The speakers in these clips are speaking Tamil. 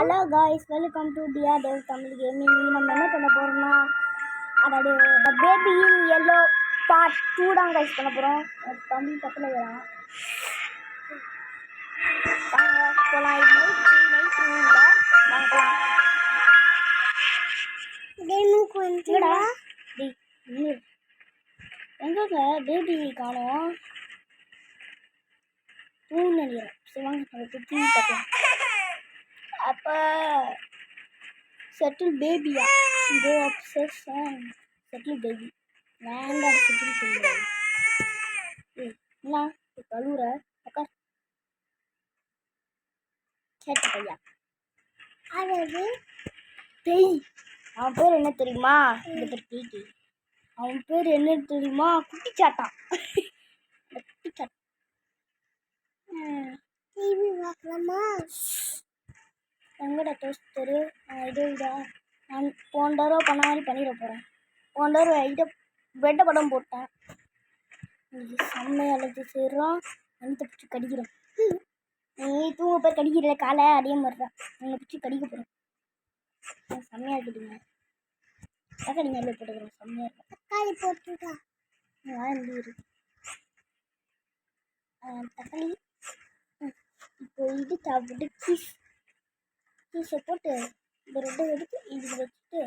Hello guys, welcome to TR Dev Tamil gaming. நம்ம என்ன பண்ண போகிறோம்னா, அதாவது the baby in yellow part 2 தான் காய்ஸ் பண்ண போகிறோம். தமிழ் பக்கத்தில் வரான் வாங்க போகலாம். நைட் வாங்கலாம். எங்கங்க பேபி காணோம் தூண் நினைக்கிறேன். சரி வாங்க தூண் பார்க்கலாம். அப்போ செட்டில் பேபியா கோ அப்செஷன் செட்டில் பேபி வேண்டாம் செட்டில் பேபி என்ன கழுவுற அக்கா கேட்ட பையா அதாவது பேய். அவன் பேர் என்ன தெரியுமா? இந்த பேர் பேய்க்கு அவன் பேர் என்ன தெரியுமா? குட்டிச்சாட்டான். குட்டிச்சாட்டம் டிவி பார்க்கலாமா? எங்கடா டோஸ்டரு? இதா நான் போன தடவை பண்ண மாதிரி பண்ணிட போகிறேன். போன தடவை வெட்ட படம் போட்டேன். செம்மையை அழைச்சி செய்கிறோம். அழுத்த பிடிச்சி கடிக்கிறோம். நீ தூங்க போய் கடிக்கிற காலை அதே மாதிரி தான் உன்னை பிடிச்சி கடிக்க போகிறோம். செம்மையாக இருக்குதுங்க. தக்காளி மேலே போட்டுக்கிறோம். செம்மையாக இருக்கும். தக்காளி போட்டுட்டா இருக்கு தக்காளி. இப்போ இது சாப்பிட்டு சீஸை போட்டு இந்த ரெட்டை எடுத்து இது வச்சுட்டு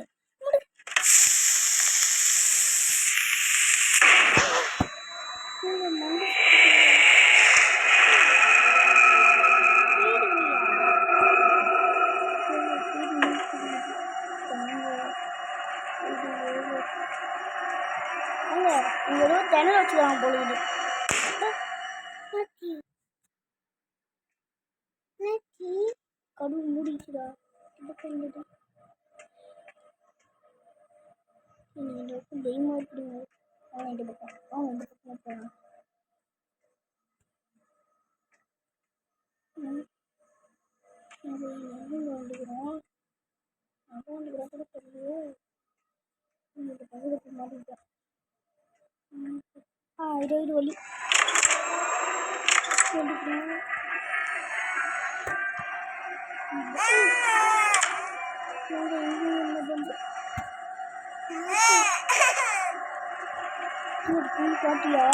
இங்கே ஏதோ திணற வச்சுக்கலாம் பொழுது. கடுவு மூடிச்சுடா. இந்த பக்கம் தெய்வமாக இருக்குதுங்க. அவன் இந்த பக்கம் இந்த பக்கம் போகிறான். வந்துக்கிறோம் கூட தெரியுது. இந்த பகுதிக்கு மாட்டிக்கிட்டேன். இது வலி வந்துக்கிறோம். பாட்டியா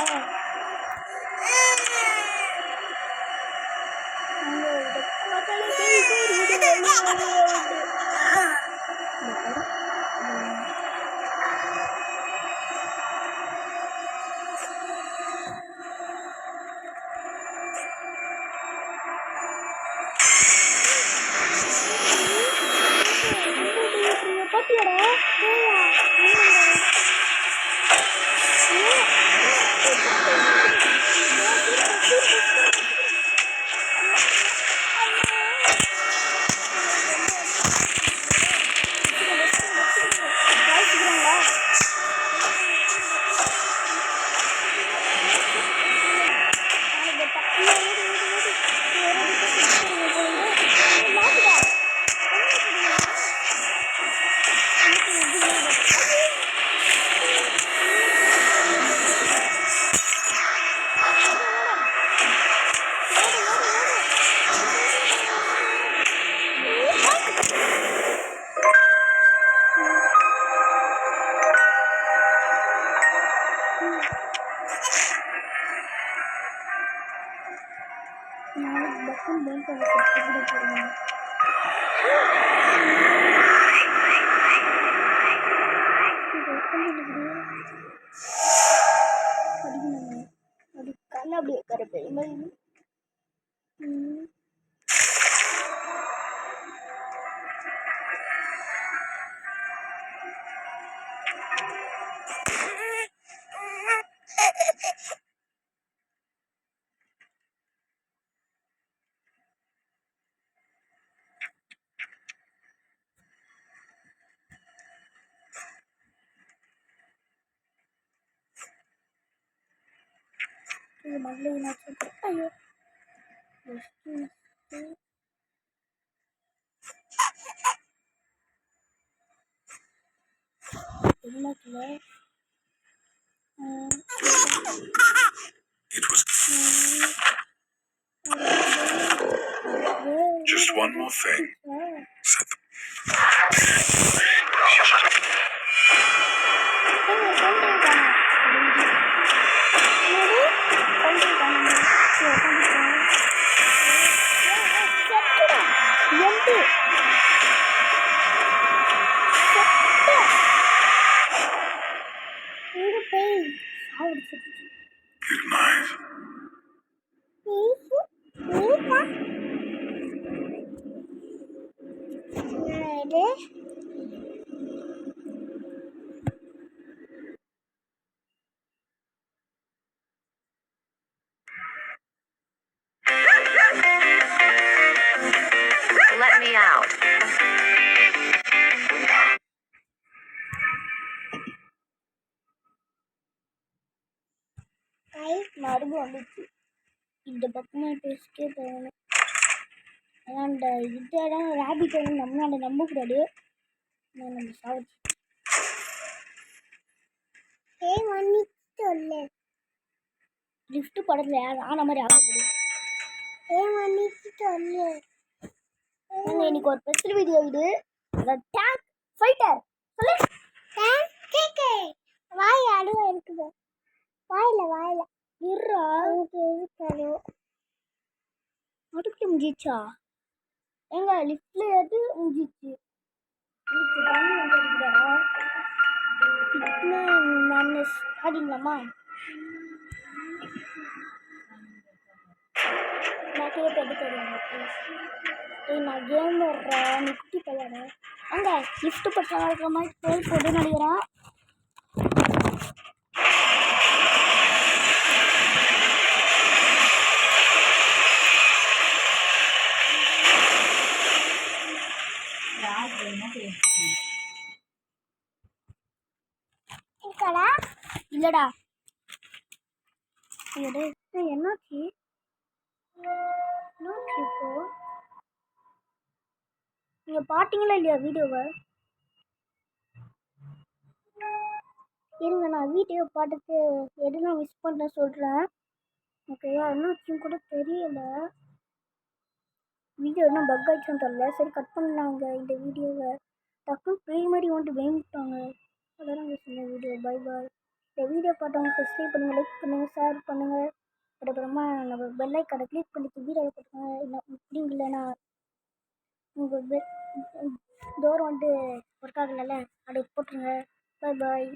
பக்கம் பேங்க் போடுங்க. அது கண்ணு அப்படியே கருப்பை மாதிரி. இது மல்லிகை நாச்சு. ஐயோ என்னத்துல Just one more thing. Good night. Let me out. மருந்து வந்துச்சு. இந்த பக்கமாக பேசிட்டே போகணும். ஆனால் அந்த இதெல்லாம் ரேபிட் வந்து நம்மளால நம்பக்கூடாது. நம்ம சாப்பிட்டு லிஃப்ட் படத்தில் யார் ஆன மாதிரி ஆகப்படும். நாங்கள் இன்னைக்கு ஒரு ஸ்பெஷல் வீடியோ இது. டேங்க் ஃபைட்டர் சொல்லு. வாய் அழுவ இருக்குது. வாயில இருறா இருக்காது. அதுக்குள்ள முடிச்சா எங்க லிஃப்ட்ல ஏது முடிச்சு ஆடிங்களாமா? நான் கேம் விடுறேன். நீ குட்டி பையன அங்கே லிஃப்ட் பட்டம் இருக்கிற மாதிரி போய் போட்டு நினைக்கிறேன். இல்லடா என்னாச்சு இப்போ நீங்க பாத்தீங்களா இல்லையா வீடியோவை? இருங்க, நான் வீடியோ பார்த்துட்டு எதுலாம் மிஸ் பண்ண சொல்கிறேன். ஓகேயா? என்னாச்சுன்னு கூட தெரியல. வீடியோ என்ன பக் ஆகிடுச்சுன்னு தெரியல. சரி, கட் பண்ணலாங்க இந்த வீடியோவை. டக்குன்னு பேய் மாதிரி வந்துட்டு வேங்கிட்டாங்க. அதெல்லாம் சொன்ன வீடியோ. Bye bye. இந்த வீடியோ பார்த்தவங்க சப்ஸ்கிரைப் பண்ணுங்கள், லைக் பண்ணுங்கள், ஷேர் பண்ணுங்கள். அதுக்கப்புறமா நம்ம பெல் ஐக்கானை கிளிக் பண்ணிட்டு வீடியோ போட்டுக்கோங்க. என்ன இப்படிங்க இல்லைன்னா உங்கள் டோர் வந்துட்டு ஒர்க் ஆகலைல்ல, அதை போட்டுருங்க. Bye bye.